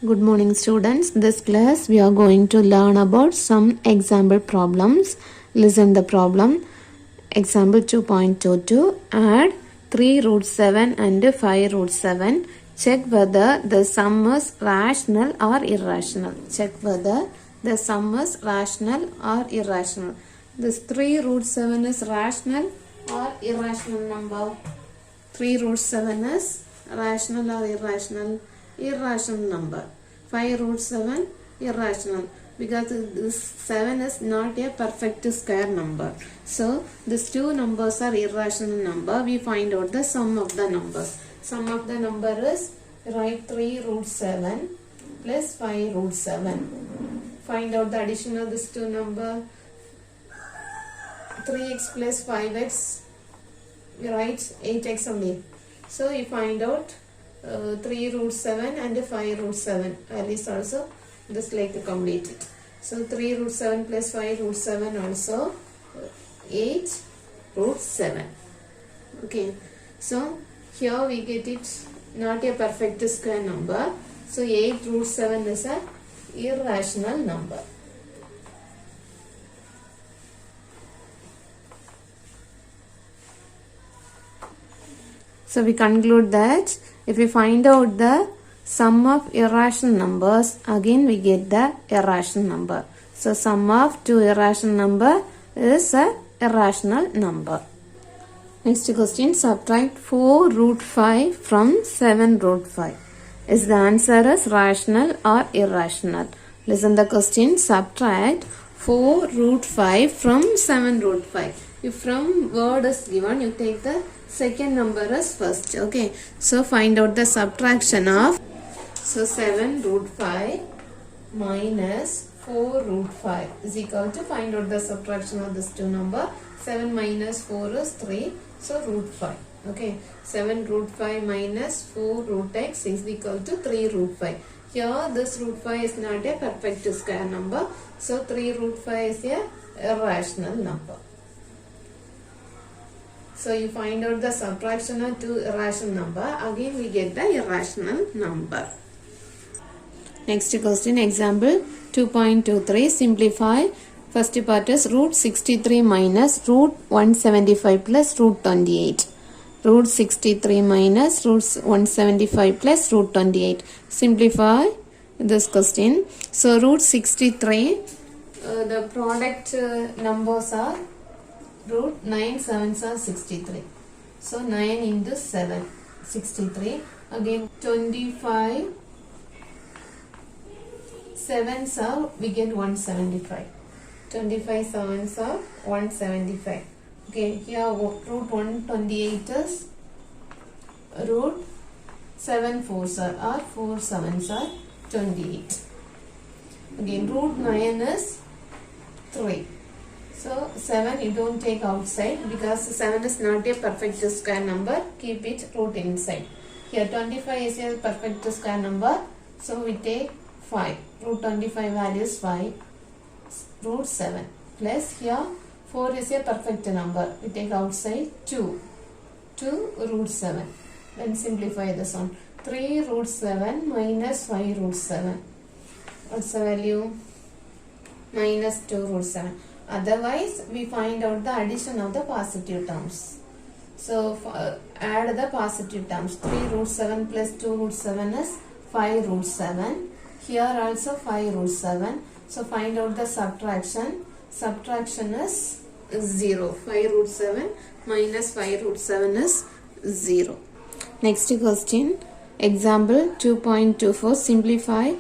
Good morning students. This class we are going to learn about some example problems. Listen the problem. Example 2.22. Add 3 root 7 and 5 root 7. Check whether the sum is rational or irrational. Check whether the sum is rational or irrational. This 3 root 7 is rational or irrational number. 3 root 7 is rational or irrational? Irrational number. 5 root 7 irrational because this 7 is not a perfect square number. So these two numbers are irrational number. We find out the sum of the numbers. Sum of the number is write 3 root 7 plus 5 root 7. Find out the addition of these two number. 3x plus 5x, we write 8x only. So you find out 3 root 7 and 5 root 7 values also just like to complete it. So 3 root 7 plus 5 root 7 also 8 root 7. Okay, so here we get it not a perfect square number. So 8 root 7 is a irrational number. So we conclude that if we find out the sum of irrational numbers, again we get the irrational number. So sum of two irrational number is a irrational number. Next question, subtract 4 root 5 from 7 root 5. Is the answer is rational or irrational? Listen the question, subtract 4 root 5 from 7 root 5. If from word is given, you take the second number as first. Okay, so find out the subtraction of 7 root 5 minus 4 root 5 is equal to find out the subtraction of this two number. 7 minus 4 is 3, so root 5. Okay, 7 root 5 minus 4 root x is equal to 3 root 5. Here this root 5 is not a perfect square number, so 3 root 5 is a irrational number. So you find out the subtraction of two irrational number. Again we get the irrational number. Next question, example 2.23. Simplify. First part is root 63 minus root 175 plus root 28. Root 63 minus root 175 plus root 28. Simplify this question. So root 63, the product numbers are root 9 sevens are 63. So 9 into 7, 63. Again 25 sevens are, we get 175. 25 sevens are 175. Okay, here root 128 is root 7 fours are 4 sevens are 28. Again root 9 is 3. So 7 you don't take outside because 7 is not a perfect square number. Keep it root inside. Here 25 is a perfect square number. So we take 5. Root 25 value is 5. Root 7 plus here 4 is a perfect number. We take outside 2. 2 root 7. Then simplify this one. 3 root 7 minus 5 root 7. What's the value? Minus 2 root 7. Otherwise, we find out the addition of the positive terms. So, add the positive terms. 3 root 7 plus 2 root 7 is 5 root 7. Here also 5 root 7. So, find out the subtraction. Subtraction is 0. 5 root 7 minus 5 root 7 is 0. Next question. Example 2.24. Simplify.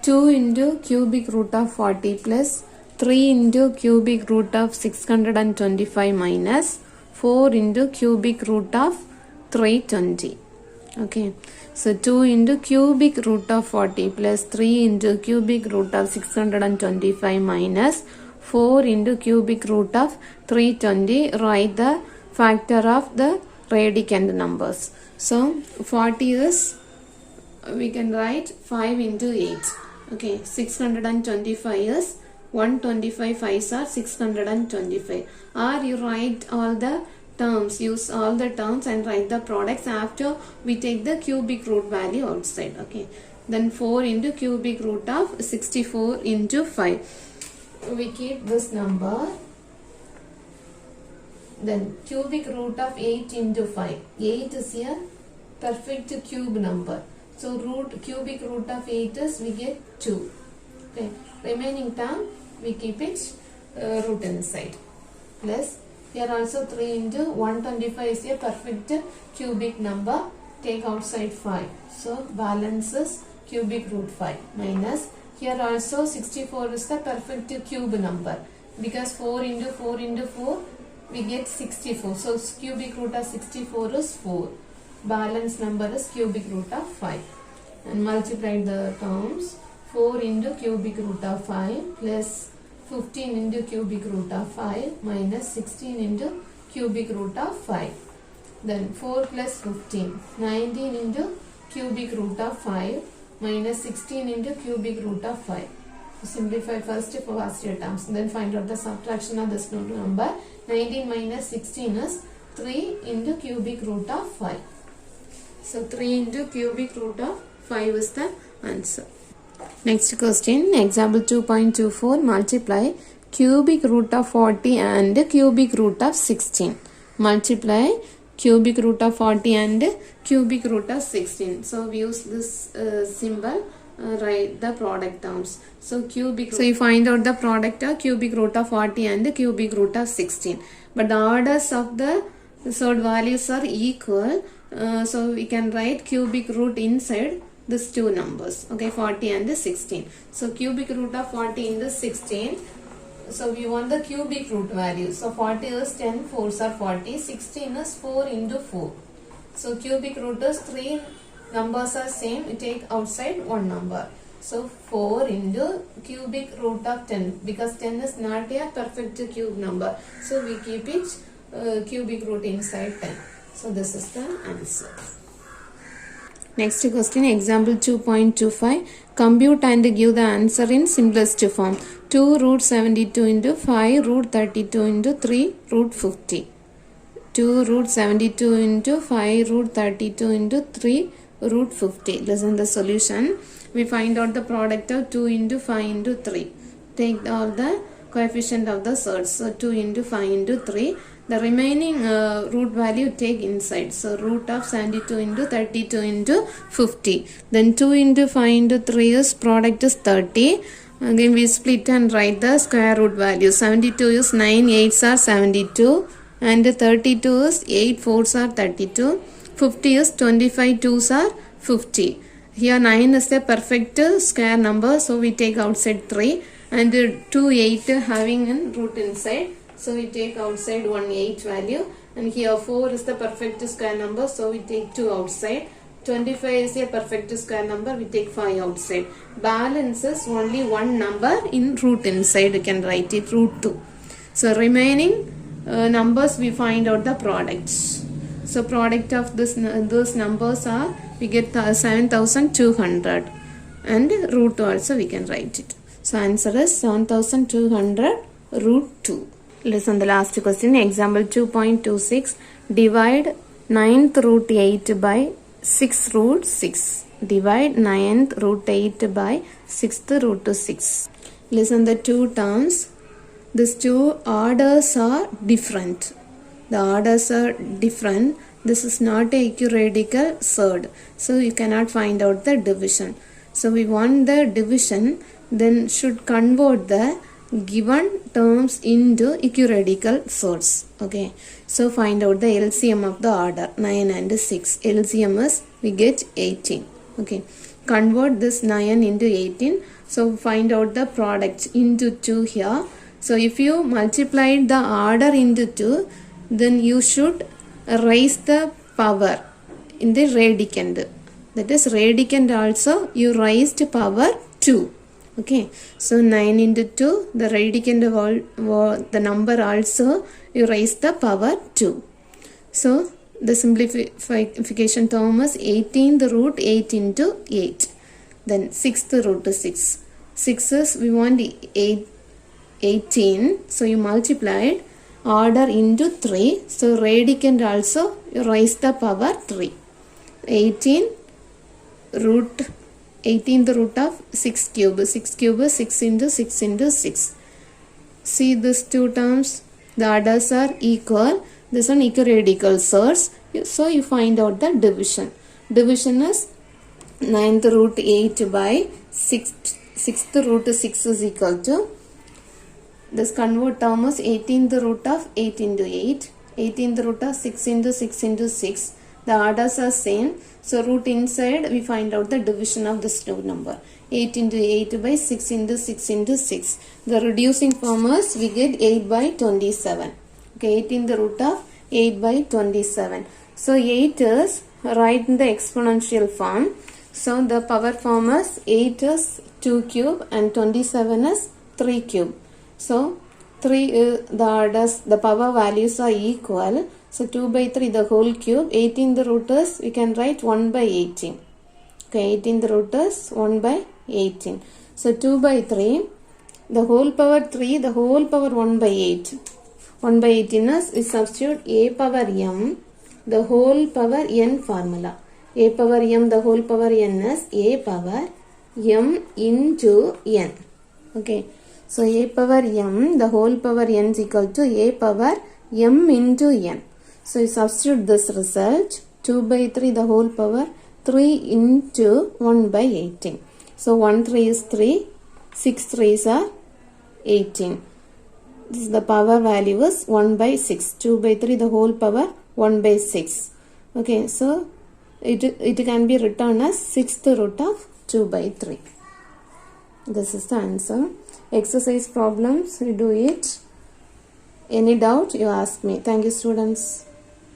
2 into cubic root of 40 plus 3 into cubic root of 625 minus 4 into cubic root of 320. Okay, so 2 into cubic root of 40 plus 3 into cubic root of 625 minus 4 into cubic root of 320. Write the factor of the radicand numbers. So 40 is, we can write 5 into 8. Okay, 625 is 125 5s are 625. Or you write all the terms, use all the terms and write the products after we take the cubic root value outside. Okay, then 4 into cubic root of 64 into 5. We keep this number. Then cubic root of 8 into 5. 8 is a perfect cube number. So cubic root of 8 is we get 2. Okay. Remaining term we keep it root inside. Plus here also 3 into 125 is a perfect cubic number. Take outside 5. So balance is cubic root 5 minus here also 64 is the perfect cube number because 4 into 4 into 4 we get 64. So cubic root of 64 is 4. Balance number is cubic root of 5 and multiply the terms. 4 into cubic root of 5 plus 15 into cubic root of 5 minus 16 into cubic root of 5. Then 4 plus 15, 19 into cubic root of 5 minus 16 into cubic root of 5. Simplify first for faster terms. Then find out the subtraction of this number. 19 minus 16 is 3 into cubic root of 5. So 3 into cubic root of 5 is the answer. Next question, example 2.24, multiply cubic root of 40 and cubic root of 16. Multiply cubic root of 40 and cubic root of 16. So we use this symbol, write the product terms. So you find out the product of cubic root of 40 and cubic root of 16. But the orders of the third values are equal. So we can write cubic root inside these two numbers, okay, 40 and 16. So cubic root of 40 into 16. So we want the cubic root value. So 40 is 10, 4s are 40, 16 is 4 into 4. So cubic root is 3 numbers are same, we take outside one number. So 4 into cubic root of 10 because 10 is not a perfect cube number. So we keep it cubic root inside 10. So this is the answer. Next question, example 2.25. Compute and give the answer in simplest form. 2 root 72 into 5 root 32 into 3 root 50. 2 root 72 into 5 root 32 into 3 root 50. Listen the solution. We find out the product of 2 into 5 into 3. Take all the coefficient of the surds. So 2 into 5 into 3. The remaining root value take inside. So root of 72 into 32 into 50. Then 2 into 5 into 3 is product is 30. Again we split and write the square root value. 72 is 9 8s are 72 and 32 is 8 4s are 32. 50 is 25 2s are 50. Here 9 is the perfect square number, so we take outside 3 and 2 8 having a root inside. So we take outside 1 8 value and here 4 is the perfect square number, so we take 2 outside. 25 is a perfect square number, we take 5 outside. Balance is only one number in root inside, you can write it root 2. So remaining numbers we find out the products. So product of those numbers are, we get 7200 and root 2 also we can write it. So answer is 7200 root 2. Listen the last question, example 2.26. Divide 9th root 8 by 6 root 6. Divide 9th root 8 by 6th root 6. Listen the two terms. These two orders are different. The orders are different. This is not a equiradical surd. So you cannot find out the division. So we want the division, then should convert the given terms into equiradical surds. Okay. So find out the LCM of the order 9 and 6. LCM is we get 18. Okay. Convert this 9 into 18. So find out the product into 2 here. So if you multiplied the order into 2, then you should raise the power in the radicand. That is radicand also you raised power 2. Okay. So 9 into 2, the radicand of the number also you raise the power 2. So the simplification term is 18th root 8 into 8. Then 6th root 6. 6 is we want 18. So you multiplied order into 3. So radicand also you raise the power 3. 18 root 18th root of 6 cube. 6 cube is 6 into 6 into 6. See these two terms. The others are equal. This one equal radical source. So you find out the division. Division is 9th root 8 by 6th root 6 is equal to. This convert term is 18th root of 8 into 8. 18th root of 6 into 6 into 6. The orders are same. So root inside we find out the division of this two number. 8 into 8 by 6 into 6 into 6. The reducing form is we get 8 by 27. Okay, 8 in the root of 8 by 27. So 8 is right in the exponential form. So the power form is 8 is 2 cube and 27 is 3 cube. So 3 the power values are equal. So 2 by 3 the whole cube. 8 in the root is we can write 1 by 18. Okay, 8 in the root is 1 by 18. So 2 by 3 the whole power 3 the whole power 1 by 8. 1 by 18 is we substitute a power m the whole power n formula. A power m the whole power n is a power m into n. Okay. So a power m the whole power n is equal to a power m into n. So you substitute this result 2 by 3 the whole power 3 into 1 by 18. So 1 3 is 3, 6 3s are 18. This is the power value is 1 by 6. 2 by 3 the whole power 1 by 6. Okay, so it can be written as 6th root of 2 by 3. This is the answer. Exercise problems, you do it. Any doubt you ask me. Thank you, students.